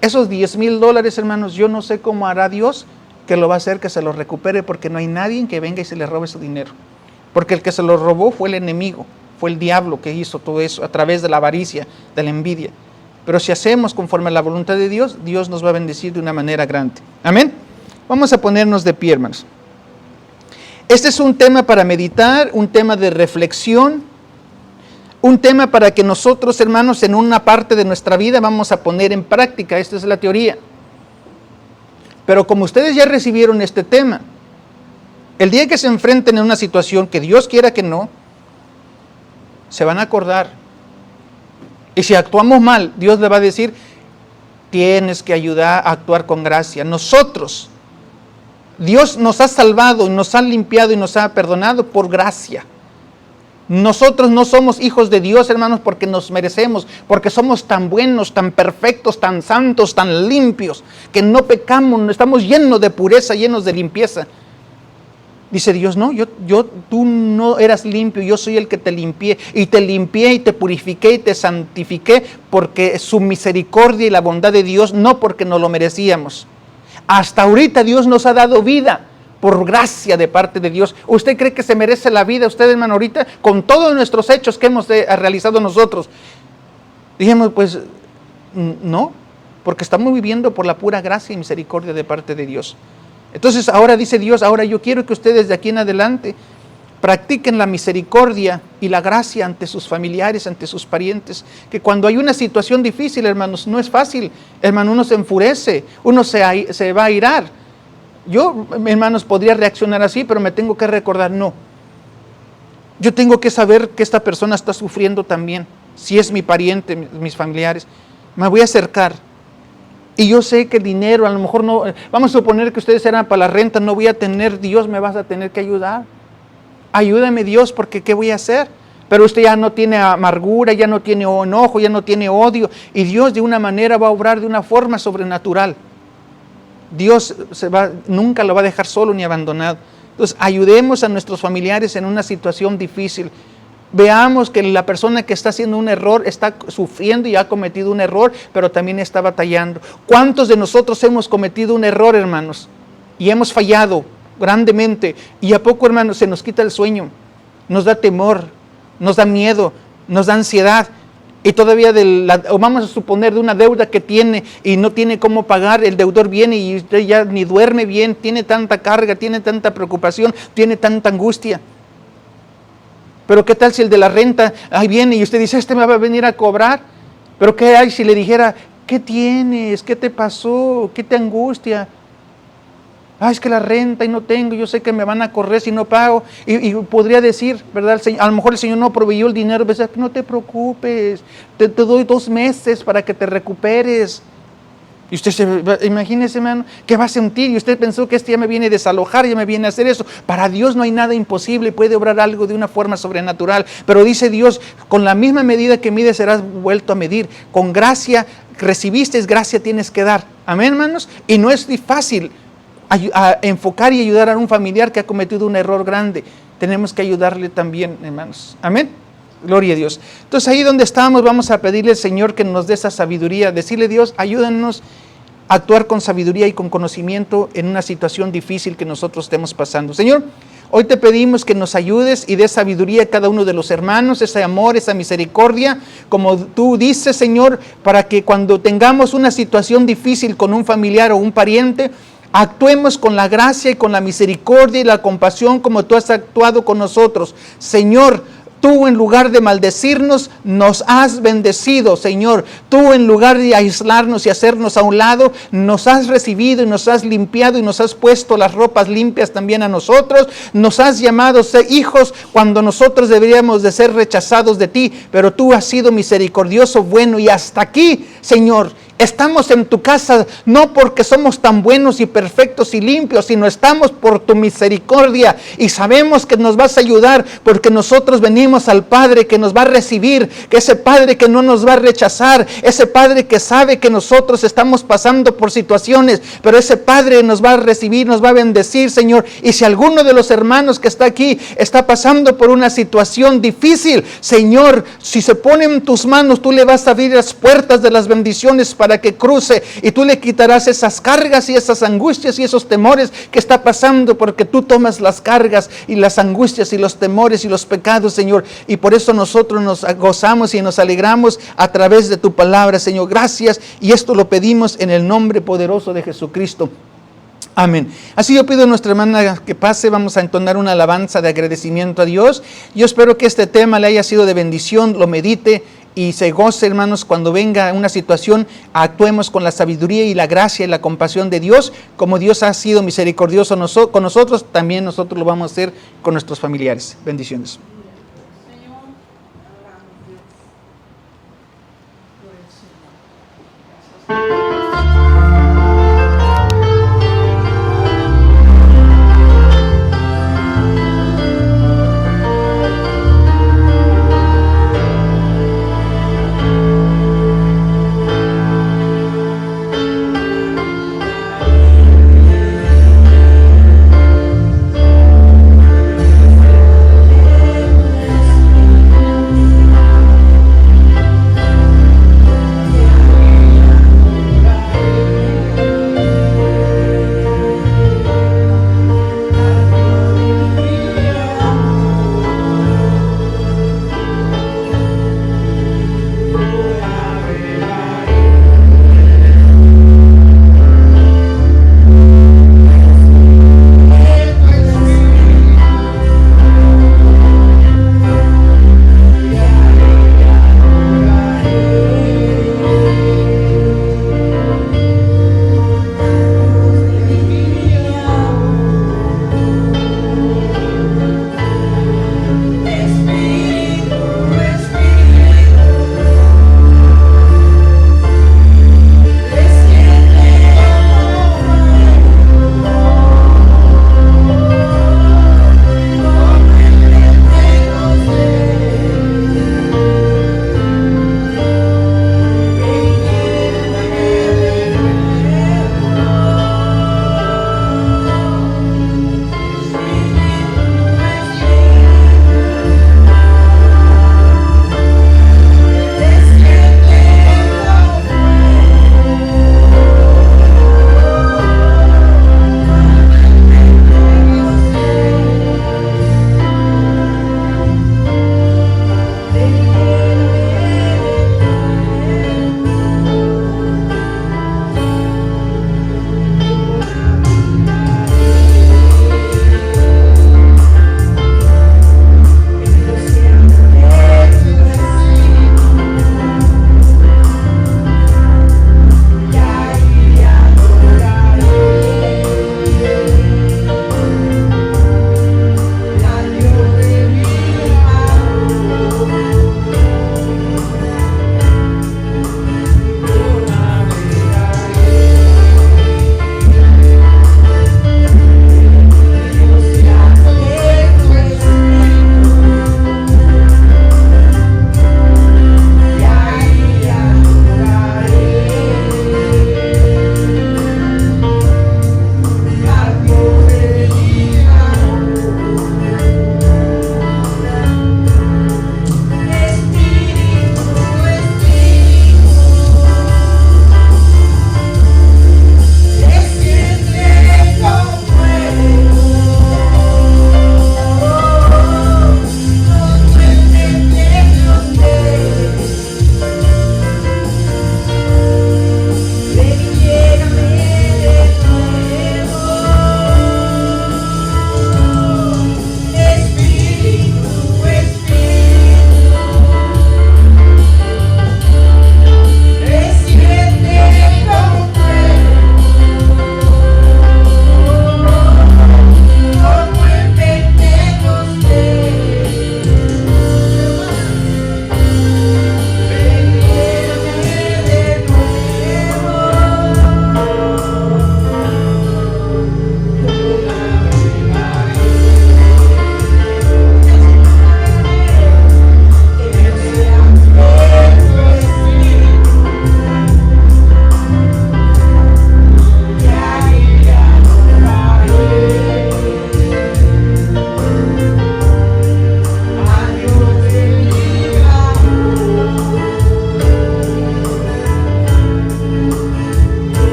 esos $10,000, hermanos, yo no sé cómo hará Dios que lo va a hacer que se lo recupere, porque no hay nadie que venga y se le robe su dinero. Porque el que se lo robó fue el enemigo, fue el diablo que hizo todo eso a través de la avaricia, de la envidia. Pero si hacemos conforme a la voluntad de Dios, Dios nos va a bendecir de una manera grande. Amén. Vamos a ponernos de pie, hermanos. Este es un tema para meditar, un tema de reflexión, un tema para que nosotros, hermanos, en una parte de nuestra vida vamos a poner en práctica. Esta es la teoría. Pero como ustedes ya recibieron este tema, el día que se enfrenten en una situación que Dios quiera que no, se van a acordar. Y si actuamos mal, Dios le va a decir, tienes que ayudar a actuar con gracia. Nosotros, Dios nos ha salvado, nos ha limpiado y nos ha perdonado por gracia. Nosotros no somos hijos de Dios, hermanos, porque nos merecemos, porque somos tan buenos, tan perfectos, tan santos, tan limpios, que no pecamos, estamos llenos de pureza, llenos de limpieza. Dice Dios, no, tú no eras limpio, yo soy el que te limpié y te purifiqué y te santifiqué, porque su misericordia y la bondad de Dios, no porque nos lo merecíamos. Hasta ahorita Dios nos ha dado vida por gracia de parte de Dios. ¿Usted cree que se merece la vida usted, hermano, ahorita? Con todos nuestros hechos que hemos realizado nosotros. Dijimos, pues, no, porque estamos viviendo por la pura gracia y misericordia de parte de Dios. Entonces ahora dice Dios, ahora yo quiero que ustedes de aquí en adelante practiquen la misericordia y la gracia ante sus familiares, ante sus parientes, que cuando hay una situación difícil, hermanos, no es fácil, hermano, uno se enfurece, uno se va a irar. Yo, hermanos, podría reaccionar así, pero me tengo que recordar, no. Yo tengo que saber que esta persona está sufriendo también, si es mi pariente, mis familiares, me voy a acercar. Y yo sé que el dinero, a lo mejor no, vamos a suponer que ustedes eran para la renta, no voy a tener, Dios me vas a tener que ayudar. Ayúdame Dios, porque ¿qué voy a hacer? Pero usted ya no tiene amargura, ya no tiene enojo, ya no tiene odio. Y Dios de una manera va a obrar de una forma sobrenatural. Dios nunca lo va a dejar solo ni abandonado. Entonces ayudemos a nuestros familiares en una situación difícil. Veamos que la persona que está haciendo un error está sufriendo y ha cometido un error, pero también está batallando. ¿Cuántos de nosotros hemos cometido un error, hermanos? Y hemos fallado grandemente. Y a poco, hermanos, se nos quita el sueño. Nos da temor, nos da miedo, nos da ansiedad. Y todavía o vamos a suponer de una deuda que tiene y no tiene cómo pagar, el deudor viene y usted ya ni duerme bien, tiene tanta carga, tiene tanta preocupación, tiene tanta angustia. Pero ¿qué tal si el de la renta ahí viene y usted dice, este me va a venir a cobrar? Pero ¿qué hay si le dijera, ¿qué tienes? ¿Qué te pasó? ¿Qué te angustia? Es que la renta y no tengo, yo sé que me van a correr si no pago. Y podría decir, ¿verdad? A lo mejor el Señor no proveyó el dinero, ¿verdad? No te preocupes, te doy 2 meses para que te recuperes. Y usted imagínese, hermano, ¿qué va a sentir? Y usted pensó que ya me viene a desalojar, ya me viene a hacer eso. Para Dios no hay nada imposible, puede obrar algo de una forma sobrenatural. Pero dice Dios, con la misma medida que mides serás vuelto a medir. Con gracia recibiste, gracia tienes que dar. Amén, hermanos. Y no es fácil a enfocar y ayudar a un familiar que ha cometido un error grande. Tenemos que ayudarle también, hermanos. Amén. Gloria a Dios. Entonces ahí donde estamos vamos a pedirle al Señor que nos dé esa sabiduría, decirle Dios, ayúdanos a actuar con sabiduría y con conocimiento en una situación difícil que nosotros estemos pasando. Señor, hoy te pedimos que nos ayudes y des sabiduría a cada uno de los hermanos, ese amor, esa misericordia, como tú dices, Señor, para que cuando tengamos una situación difícil con un familiar o un pariente, actuemos con la gracia y con la misericordia y la compasión como tú has actuado con nosotros. Señor, tú en lugar de maldecirnos, nos has bendecido, Señor. Tú en lugar de aislarnos y hacernos a un lado, nos has recibido y nos has limpiado y nos has puesto las ropas limpias también a nosotros. Nos has llamado a ser hijos cuando nosotros deberíamos de ser rechazados de ti, pero tú has sido misericordioso, bueno, y hasta aquí, Señor. Estamos en tu casa no porque somos tan buenos y perfectos y limpios, sino estamos por tu misericordia y sabemos que nos vas a ayudar porque nosotros venimos al Padre que nos va a recibir, que ese Padre que no nos va a rechazar, ese Padre que sabe que nosotros estamos pasando por situaciones, pero ese Padre nos va a recibir, nos va a bendecir, Señor. Y si alguno de los hermanos que está aquí está pasando por una situación difícil, Señor, si se pone en tus manos, tú le vas a abrir las puertas de las bendiciones para que cruce y tú le quitarás esas cargas y esas angustias y esos temores que está pasando, porque tú tomas las cargas y las angustias y los temores y los pecados, Señor, y por eso nosotros nos gozamos y nos alegramos a través de tu palabra, Señor. Gracias, y esto lo pedimos en el nombre poderoso de Jesucristo. Amén. Así yo pido a nuestra hermana que pase, vamos a entonar una alabanza de agradecimiento a Dios. Yo espero que este tema le haya sido de bendición, lo medite y se goce, hermanos, cuando venga una situación, actuemos con la sabiduría y la gracia y la compasión de Dios. Como Dios ha sido misericordioso con nosotros, también nosotros lo vamos a hacer con nuestros familiares. Bendiciones.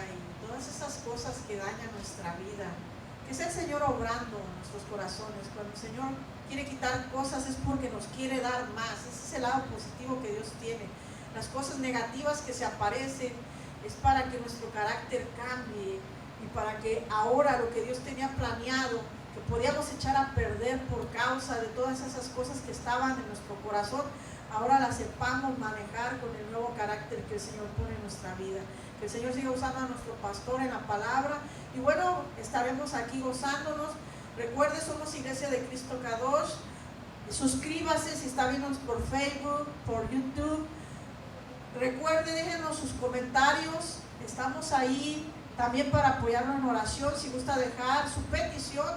y todas esas cosas que dañan nuestra vida. Que es el Señor obrando en nuestros corazones. Cuando el Señor quiere quitar cosas es porque nos quiere dar más. Ese es el lado positivo que Dios tiene. Las cosas negativas que se aparecen es para que nuestro carácter cambie y para que ahora lo que Dios tenía planeado, que podíamos echar a perder por causa de todas esas cosas que estaban en nuestro corazón, ahora las sepamos manejar con el nuevo carácter que el Señor pone en nuestra vida. Que el Señor siga usando a nuestro pastor en la palabra. Y bueno, estaremos aquí gozándonos. Recuerde, somos Iglesia de Cristo Kadosh. Suscríbase si está viendo por Facebook, por YouTube. Recuerde, déjenos sus comentarios. Estamos ahí también para apoyarnos en oración. Si gusta dejar su petición,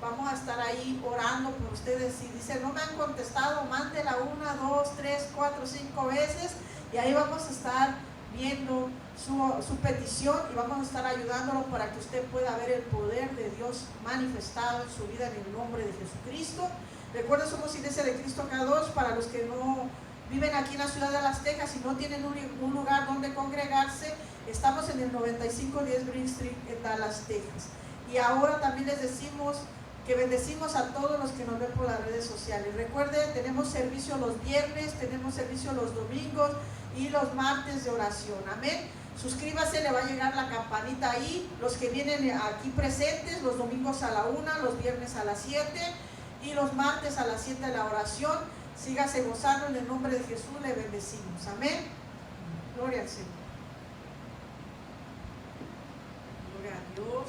vamos a estar ahí orando por ustedes. Si dice no me han contestado, mándela 1, 2, 3, 4, 5 veces y ahí vamos a estar viendo su petición y vamos a estar ayudándolo para que usted pueda ver el poder de Dios manifestado en su vida en el nombre de Jesucristo. Recuerden, somos Iglesia de Cristo Kadosh. Para los que no viven aquí en la ciudad de Las Tejas y no tienen un lugar donde congregarse, estamos en el 9510 Green Street en Dallas, Texas. Y ahora también les decimos que bendecimos a todos los que nos ven por las redes sociales. Recuerden, tenemos servicio los viernes, tenemos servicio los domingos y los martes de oración. Amén. Suscríbase, le va a llegar la campanita ahí. Los que vienen aquí presentes, los domingos a la 1, los viernes a las 7 y los martes a las 7 de la oración. Sígase gozando en el nombre de Jesús, le bendecimos. Amén. Gloria al Señor. Gloria a Dios.